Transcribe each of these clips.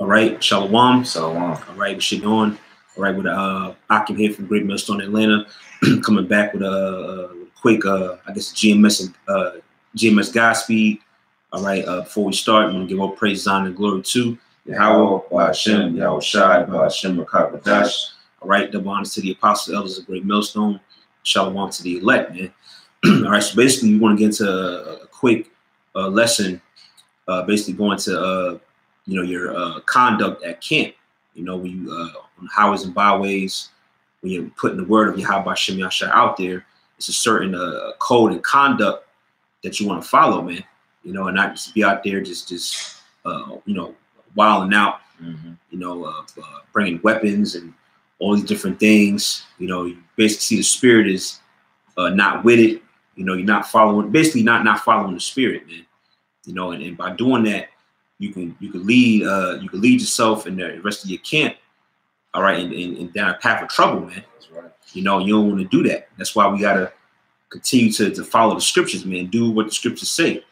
All right, Shalom. Shalom. All right, what you doing? All right, with Akim here from Great Millstone, Atlanta, coming back with a quick, I guess, GMS Godspeed. All right, before we start, I'm gonna give all praise, honor, and glory to Yahweh, Ba'Shem, Yahushai, Ba'Shem, Rakabadash. All right, double honors to the apostles, elders of Great Millstone. Shalom to the elect, man. All right, so basically, we want to get into a quick lesson, basically going to your conduct at camp. You know, when you on highways and byways, when you're putting the word of Yahweh Ba'Shem Yahushai out there, it's a certain code and conduct that you want to follow, man. You know, and not just be out there just wilding out. Bringing weapons and all these different things. You know, you basically see the spirit is not with it. You know, you're not following, basically not following the spirit, man. You know, and by doing that, you can lead yourself and the rest of your camp, all right, and down a path of trouble, man. That's right. You know, you don't want to do that. That's why we gotta continue to follow the scriptures, man. Do what the scriptures say.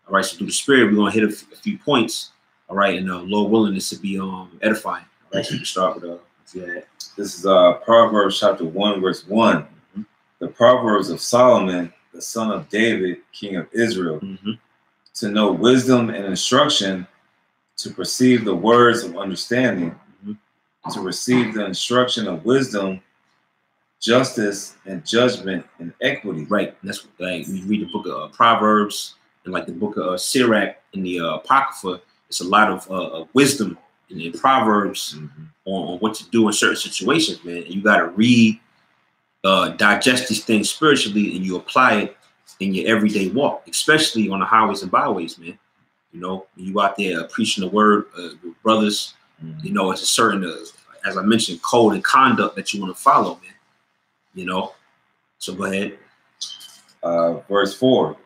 All right, so through the spirit, we're gonna hit a few points, all right, and Lord willing, this to be edifying. All right, so we can start with This is Proverbs chapter 1, verse 1. The Proverbs of Solomon, the son of David, king of Israel, to know wisdom and instruction, to perceive the words of understanding, to receive the instruction of wisdom, justice and judgment and equity. Right. That's like when you read the book of Proverbs and like the book of Sirach in the Apocrypha. It's a lot of wisdom in Proverbs on what to do in certain situations, man. And you got to read, digest these things spiritually, and you apply it in your everyday walk, especially on the highways and byways, man. You know, when you out there preaching the word with brothers, you know, it's a certain, as I mentioned, code and conduct that you want to follow, man. You know, so go ahead. Verse 4,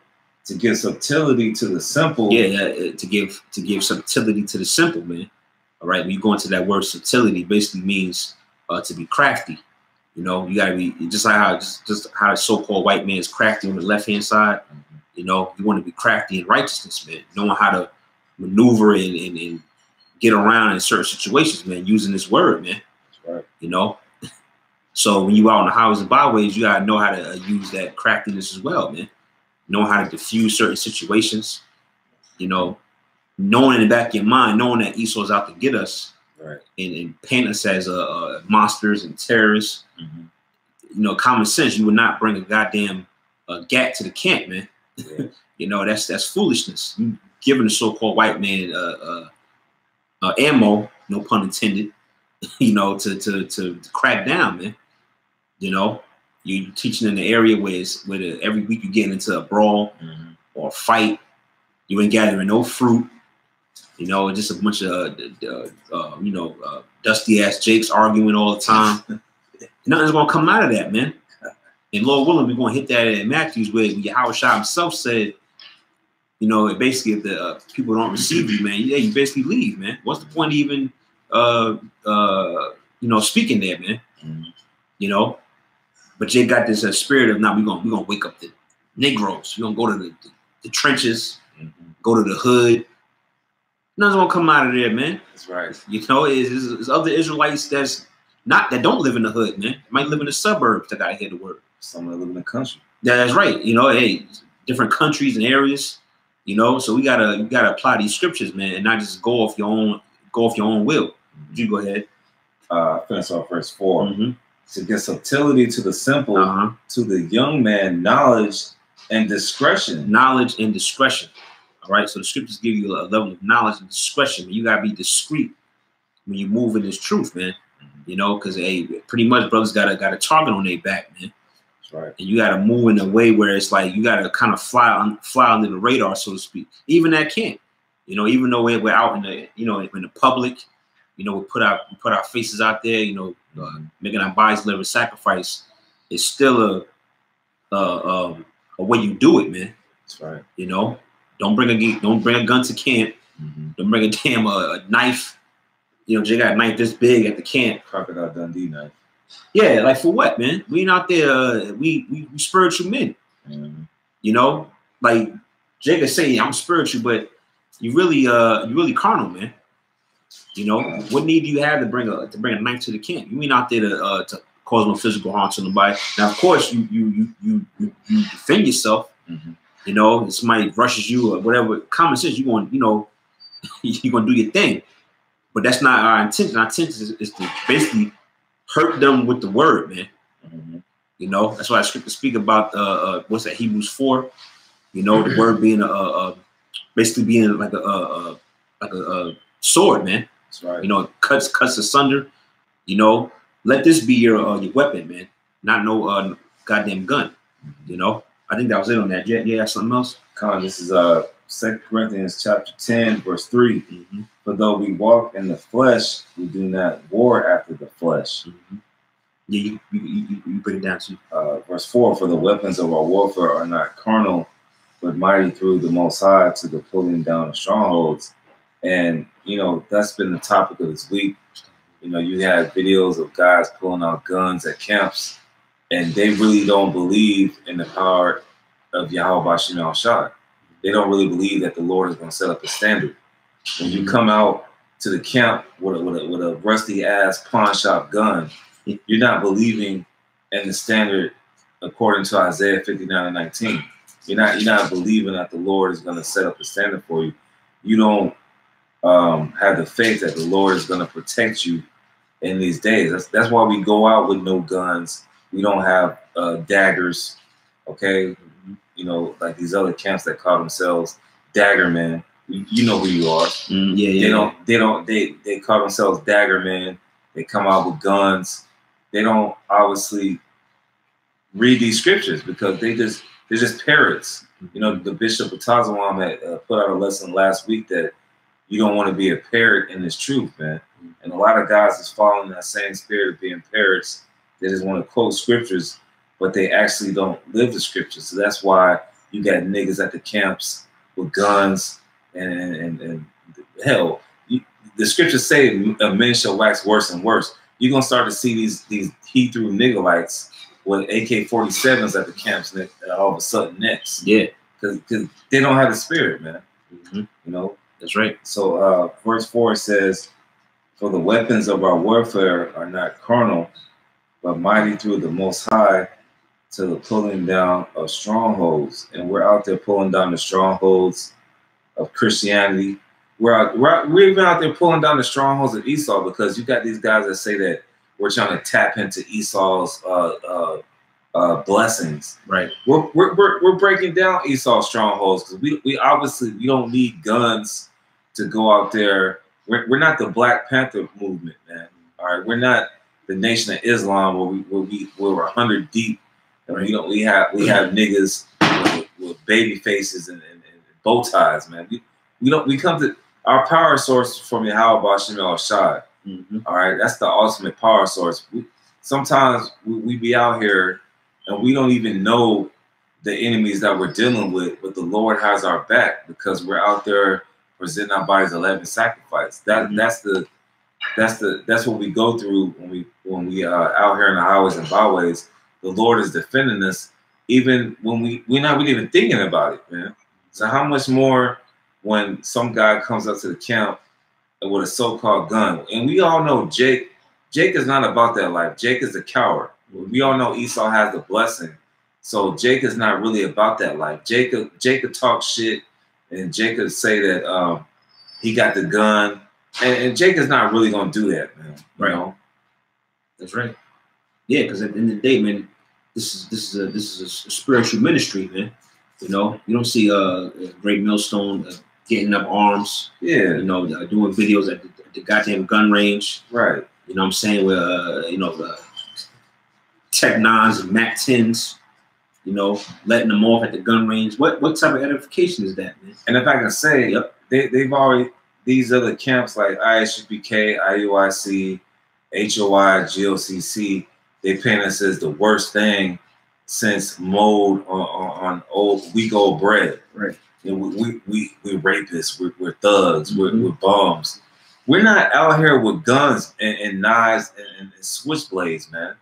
to give subtlety to the simple. Yeah, to give subtlety to the simple, man. All right, when you go into that word subtlety, basically means to be crafty. You know, you gotta be just like how the so-called white man is crafty on the left-hand side. You know, you want to be crafty in righteousness, man. Knowing how to maneuver and get around in certain situations, man, using this word, man. That's right. You know, so when you out on the highways and byways, you gotta know how to use that craftiness as well, man. Know how to diffuse certain situations. You know, knowing in the back of your mind, knowing that Esau's out to get us, right, and paint us as monsters and terrorists. You know, common sense. You would not bring a goddamn gat to the camp, man. Yeah. You know, that's foolishness. You giving the so-called white man ammo, no pun intended. You know, to crack down, man. You know, you teaching in the area where every week you getting into a brawl or a fight. You ain't gathering no fruit. You know, just a bunch of dusty ass jakes arguing all the time. Nothing's gonna come out of that, man. And Lord willing, we're gonna hit that in Matthew's where Yahushua himself said, you know, basically if the people don't receive you, man, yeah, you basically leave, man. What's the point of even speaking there, man? You know, but Jay got this spirit of now we're gonna wake up the Negroes. We're gonna go to the trenches, go to the hood. Nothing's gonna come out of there, man. That's right. You know, it's other Israelites that don't live in the hood, man. Might live in the suburbs that gotta hear the word. Some that live in the country. That's right. You know, hey, different countries and areas. You know, so you gotta apply these scriptures, man, and not just go off your own will. You go ahead. Finish off verse 4. To give subtlety to the simple, to the young man, knowledge and discretion. Knowledge and discretion. All right, so the scriptures give you a level of knowledge and discretion. You gotta be discreet when you move in this truth, man. You know, because pretty much brothers got a target on their back, man. That's right. And you gotta move in a way where it's like you gotta kind of fly under the radar, so to speak. Even at camp, you know, even though we're out in the in the public, you know, we put our faces out there, you know, making our bodies live a sacrifice. It's still a way you do it, man. That's right. You know. Don't bring a gun to camp. Don't bring a damn a knife. You know, Jay got a knife this big at the camp. Crocodile Dundee knife. Yeah, like for what, man? We ain't out there. We spiritual men. You know, like Jay could say, I'm spiritual, but you really carnal, man. You know, what need do you have to bring a knife to the camp? You ain't out there to cause no physical harm to nobody. Now, of course, you defend yourself. You know, if somebody rushes you or whatever, common sense, you're going to do your thing. But that's not our intention. Our intention is to basically hurt them with the word, man. You know, that's why I speak about what's that, Hebrews 4. You know, the word being basically being like a sword, man. That's right. You know, it cuts asunder. You know, let this be your weapon, man. Not no goddamn gun. You know, I think that was it on that. Yeah, something else. This is 2 Corinthians chapter 10, verse 3. For though we walk in the flesh, we do not war after the flesh. Yeah, you bring it down to verse 4. For the weapons of our warfare are not carnal, but mighty through the Most High to the pulling down of strongholds. And you know, that's been the topic of this week. You know, you have videos of guys pulling out guns at camps, and they really don't believe in the power of Yahweh Bashim al-Shah. They don't really believe that the Lord is going to set up a standard. When you come out to the camp with a rusty ass pawn shop gun, you're not believing in the standard according to Isaiah 59:19. You're not believing that the Lord is going to set up a standard for you. You don't have the faith that the Lord is going to protect you in these days. That's why we go out with no guns. We don't have daggers. Okay, you know, like these other camps that call themselves Dagger Men. You know who you are. They call themselves Dagger Men. They come out with guns. They don't obviously read these scriptures because they're just parrots. You know, the Bishop of Tazawam had put out a lesson last week that you don't want to be a parrot in this truth, man. And a lot of guys is following that same spirit of being parrots. They just want to quote scriptures, but they actually don't live the scriptures. So that's why you got niggas at the camps with guns and hell. The scriptures say men shall wax worse and worse. You're gonna start to see these he-through niggerlights with AK-47s at the camps all of a sudden next. Yeah, because they don't have the spirit, man. You know. That's right. So verse 4 says, for the weapons of our warfare are not carnal, but mighty through the Most High to the pulling down of strongholds. And we're out there pulling down the strongholds of Christianity. We're even out there pulling down the strongholds of Esau, because you got these guys that say that we're trying to tap into Esau's blessings. Right. We're breaking down Esau's strongholds because we obviously we don't need guns to go out there. We're not the Black Panther movement, man. All right, we're not the Nation of Islam where we're 100 deep, and we have niggas with baby faces and bow ties, man. We come to our power source from Yahweh Bashim al-Shah. All right, that's the ultimate power source. Sometimes we be out here and we don't even know the enemies that we're dealing with, but the Lord has our back because we're out there presenting our bodies a living sacrifice. That's what we go through when we are out here in the highways and byways. The Lord is defending us, even when we're not really even thinking about it, man. So how much more when some guy comes up to the camp with a so-called gun? And we all know Jake is not about that life. Jake is a coward. We all know Esau has the blessing. So Jake is not really about that life. Jacob talk shit, and Jacob say that he got the gun. And Jake is not really going to do that, man. Right. You know? That's right. Yeah, because at the end of the day, man, this is a spiritual ministry, man. You know, you don't see a Great Millstone getting up arms. Yeah. You know, doing videos at the goddamn gun range. Right. You know what I'm saying? With you know, the Tech 9s and Mac 10s. You know, letting them off at the gun range. What type of edification is that, man? And if I can say, yep, they've already, these other camps like ISUPK, IUIC, HOI, GOCC, they paint us as the worst thing since mold on week old bread. Right. And we rapists, we're thugs, we're bums. We're not out here with guns and knives and switchblades, man.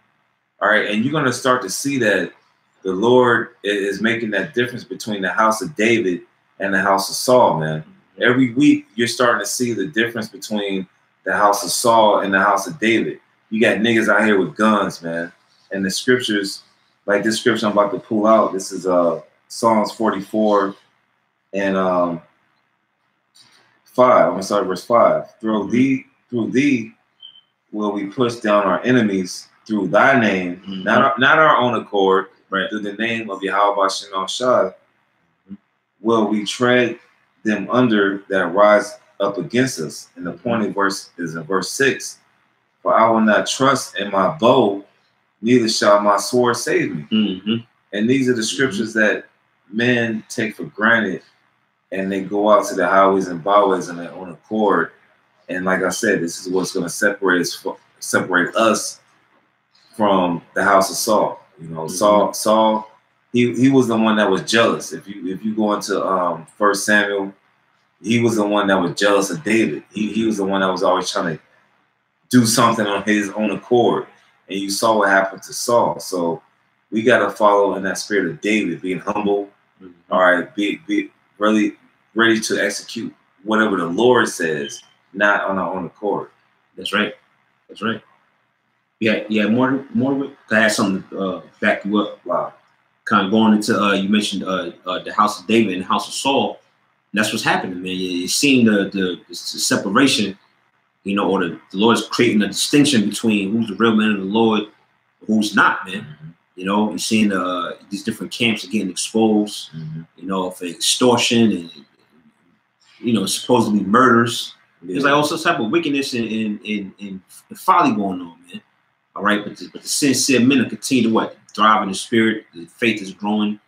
All right, and you're gonna start to see that the Lord is making that difference between the house of David and the house of Saul, man. Every week you're starting to see the difference between the house of Saul and the house of David. You got niggas out here with guns, man. And the scriptures, like this scripture I'm about to pull out, this is Psalms 44 and 5. I'm gonna start at verse 5. Through thee will we push down our enemies through thy name, not our own accord, right? Through the name of Yahweh B'Shem Shai, will we tread them under that rise up against us. And the pointed verse is in verse 6. For I will not trust in my bow, neither shall my sword save me. And these are the scriptures that men take for granted, and they go out to the highways and byways on their own accord. And like I said, this is what's going to separate us from the house of Saul. You know, Saul, he was the one that was jealous. If you go into 1 Samuel, he was the one that was jealous of David. He was the one that was always trying to do something on his own accord. And you saw what happened to Saul. So we got to follow in that spirit of David, being humble. All right, be really ready to execute whatever the Lord says, not on our own accord. That's right. That's right. Yeah. More. I had something to back you up. Wow. Kind of going into you mentioned the house of David and the house of Saul. And that's what's happening, man. You're seeing the separation, you know, or the Lord's creating a distinction between who's the real man of the Lord, who's not, man. You know, you're seeing these different camps are getting exposed, you know, for extortion and, you know, supposedly murders. There's like all sorts type of wickedness and folly going on, man. All right, but the sincere men continue to what? Thrive in the spirit. The faith is growing.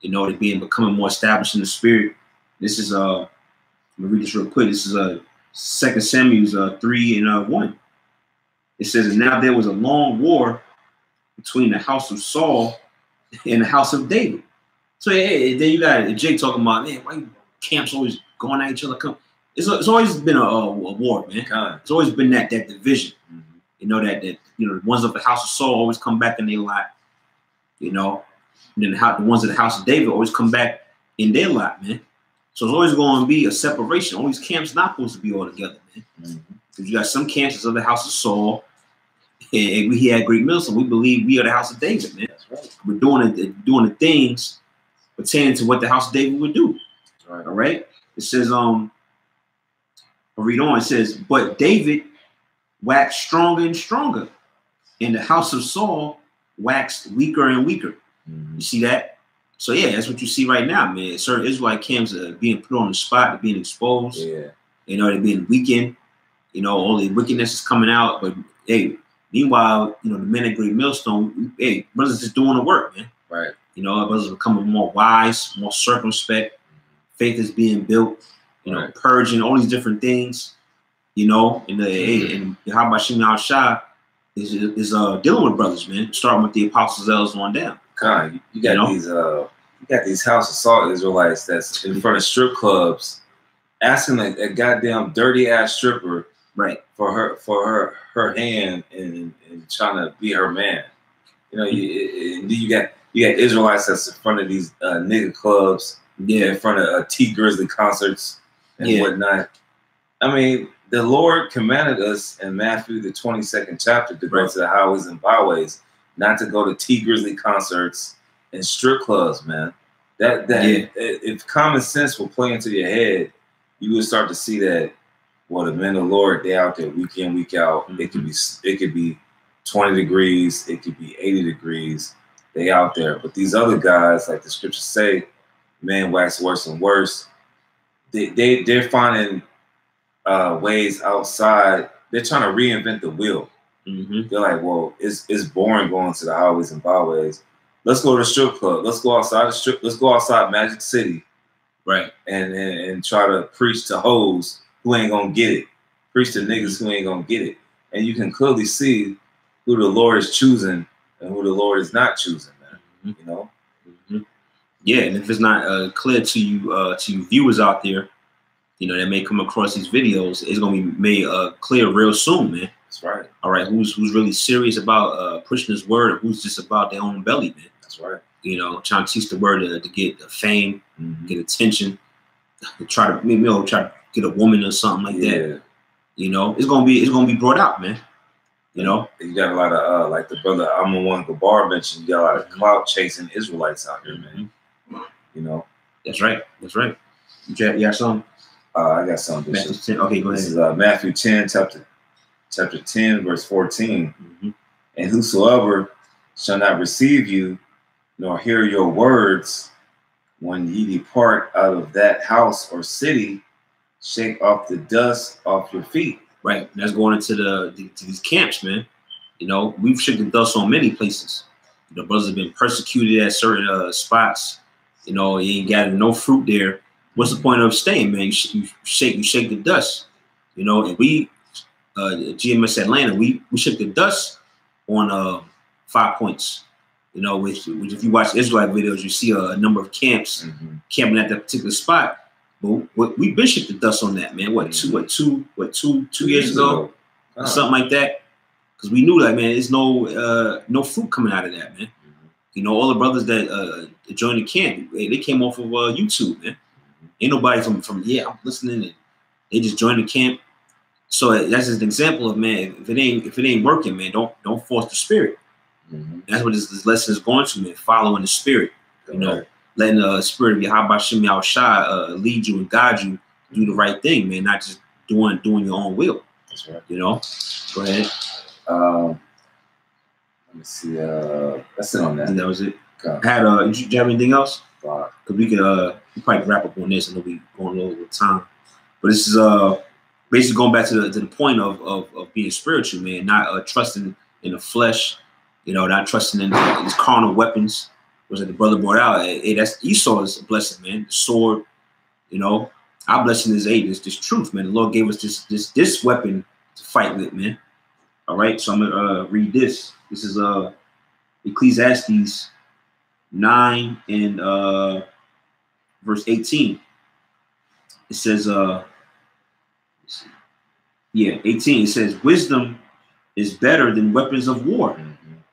You know, they're becoming more established in the spirit. This is let me read this real quick. This is 2 Samuel 3 and 1. It says, and now there was a long war between the house of Saul and the house of David. So yeah, then you got Jake talking about, man, why camps always going at each other? It's always been a war, man. It's always been that division. You know, that you know, the ones of the house of Saul always come back in their lot. You know, and then the ones of the house of David always come back in their lot, man. So it's always going to be a separation. All these camps not supposed to be all together, man. Because you got some camps of the house of Saul, and we here at Greek Milsom, we believe we are the house of David, man. That's right. We're doing the things pertaining to what the house of David would do. All right. It says, I'll read on. It says, but David waxed stronger and stronger, and the house of Saul waxed weaker and weaker. You see that? So yeah, that's what you see right now, man. Certain Israelite camps are being put on the spot, they're being exposed. Yeah. You know, they're being weakened. You know, all the wickedness is coming out. But hey, meanwhile, you know, the men at Great Millstone, hey, brothers just doing the work, man. Right. You know, brothers are becoming more wise, more circumspect. Faith is being built. You know, purging all these different things. You know, and how about Shem Shah is dealing with brothers, man. Starting with the apostles L's on down. God, you got these House of Salt Israelites that's in front of strip clubs, asking a goddamn dirty ass stripper, right, for her hand and trying to be her man. You know, you got Israelites that's in front of these nigga clubs, in front of T Grizzly concerts and whatnot. I mean, the Lord commanded us in Matthew the 22nd chapter to go to the highways and byways, not to go to T Grizzly concerts and strip clubs, man. If common sense will play into your head, you would start to see that, well, the men of the Lord, they out there week in, week out. It could be 20 degrees, it could be 80 degrees. They out there. But these other guys, like the scriptures say, man wax worse and worse. They're finding ways outside. They're trying to reinvent the wheel. They're like, well, it's boring going to the highways and byways. Let's go to the strip club. Let's go outside the strip. Let's go outside Magic City, right? And try to preach to hoes who ain't gonna get it. Preach to niggas who ain't gonna get it. And you can clearly see who the Lord is choosing and who the Lord is not choosing, man. You know. Yeah, and if it's not clear to you viewers out there, you know, that may come across these videos, it's gonna be made clear real soon, man. That's right. All right, who's really serious about pushing this word, or who's just about their own belly, man? That's right. You know, trying to teach the word to get fame, get attention, to try to get a woman or something like that. You know, it's gonna be brought out, man. You know, you got a lot of like the brother One Gabar mentioned. You got a lot of clout chasing Israelites out here, man. You know, that's right. That's right. You got something? I got something. Matthew 10. Okay, go ahead. This is Matthew 10, chapter 10, verse 14. And whosoever shall not receive you, nor hear your words, when ye depart out of that house or city, shake off the dust off your feet. Right. That's going into to these camps, man. You know, we've shook the dust on many places. The brothers have been persecuted at certain spots. You know, you ain't got no fruit there. What's the point of staying, man? You shake the dust. You know, and we, GMS Atlanta, we shook the dust on 5 points. You know, which if you watch Israelite videos, you see a number of camps camping at that particular spot. But we've been shook the dust on that, man. Two years ago, something like that. Because we knew that, man, there's no fruit coming out of that, man. You know, all the brothers that joined the camp, they came off of YouTube, man. Ain't nobody from I'm listening, and they just joined the camp. So that's just an example of, man, if it ain't working, man, don't force the spirit. That's what this lesson is going to, man. Following the spirit, you know, letting the spirit of Yahweh Shem Yahushua lead you and guide you, do the right thing, man. Not just doing your own will. That's right. You know. Go ahead. Let me see. That's it on that. And that was it. Did you have anything else? Because we could probably wrap up on this. I know we going a little over time, but this is basically going back to the point of being spiritual, man. Not trusting in the flesh, you know, not trusting in these carnal weapons. Was that the brother brought out? Hey, that's Esau's blessing, man. The sword, you know. Our blessing is this truth, man. The Lord gave us this weapon to fight with, man. All right, so I'm gonna read this. This is Ecclesiastes 9 and verse 18. It says 18. It says, wisdom is better than weapons of war.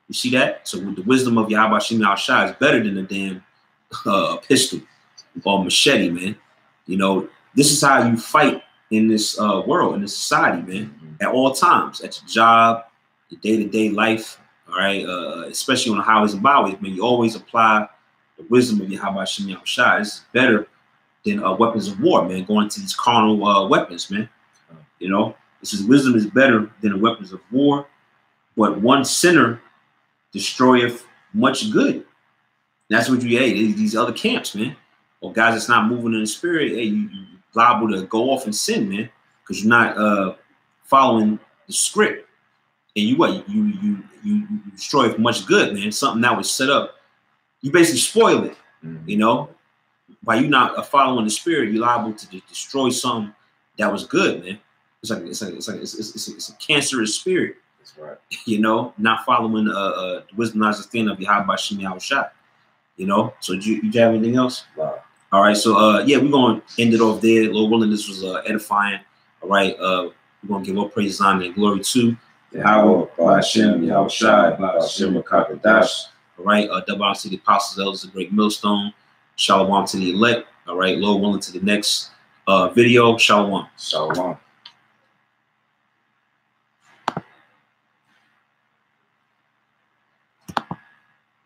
You see that? So with the wisdom of Yahweh Shem Yahushua is better than a damn pistol or machete, man. You know, this is how you fight in this world, in this society, man. At all times, at your job, your day-to-day life. All right, especially on the highways and byways, man. You always apply the wisdom of Yahweh Shem Yahushua. This is better than weapons of war, man. Going to these carnal weapons, man. You know, this is wisdom is better than the weapons of war, but one sinner destroyeth much good. And that's what you these other camps, man. Or guys that's not moving in the spirit, hey, you liable to go off and sin, man, because you're not following the script. And you destroy much good, man. Something that was set up, you basically spoil it. You know, by you not following the spirit, you're liable to destroy something that was good, man. It's a cancerous spirit. That's right. You know, not following the wisdom and understanding of Yahweh Shem Yahushua. You know, so do you have anything else? Wow. All right, so yeah, we're gonna end it off there. Lord willing, this was edifying. All right, we're gonna give all praise, honor, and glory to Yahweh Shem Yahushua, Shem Kakadash. All right, double honor to the apostles, elders, the great millstone. Shalom to the elect. All right, Lord willing, to the next video. Shalom. Shalom.